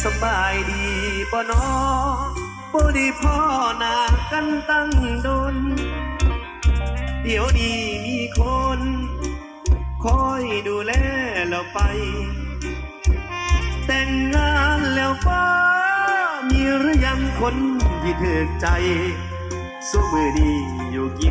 สบายดีบ่น้อบ่ได้พ่อหน้ากันตั้งโดนเดี๋ยวนี้มีคนคอยดูแลเราไปแต่งงานแล้วป้ามีหรือยังคนที่ถูกใจสู้มือดีอยู่กิน